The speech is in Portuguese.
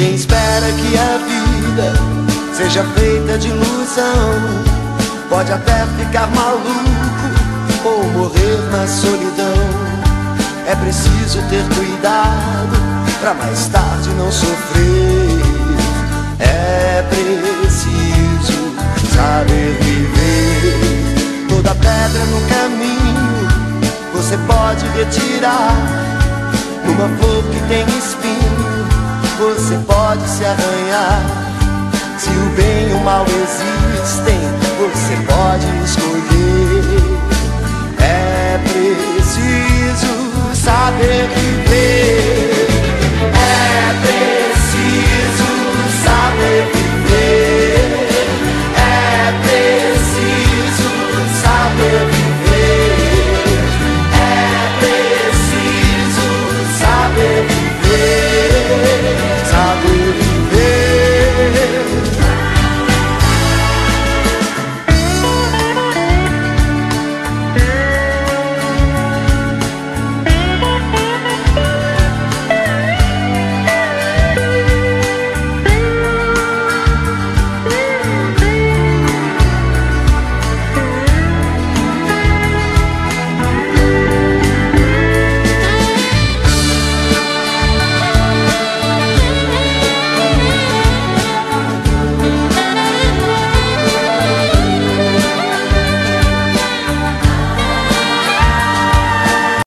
Quem espera que a vida seja feita de ilusão pode até ficar maluco ou morrer na solidão. É preciso ter cuidado pra mais tarde não sofrer. É preciso saber viver. Toda pedra no caminho você pode retirar. Numa flor que tem espinho você pode se arranhar. Se o bem e o mal existem,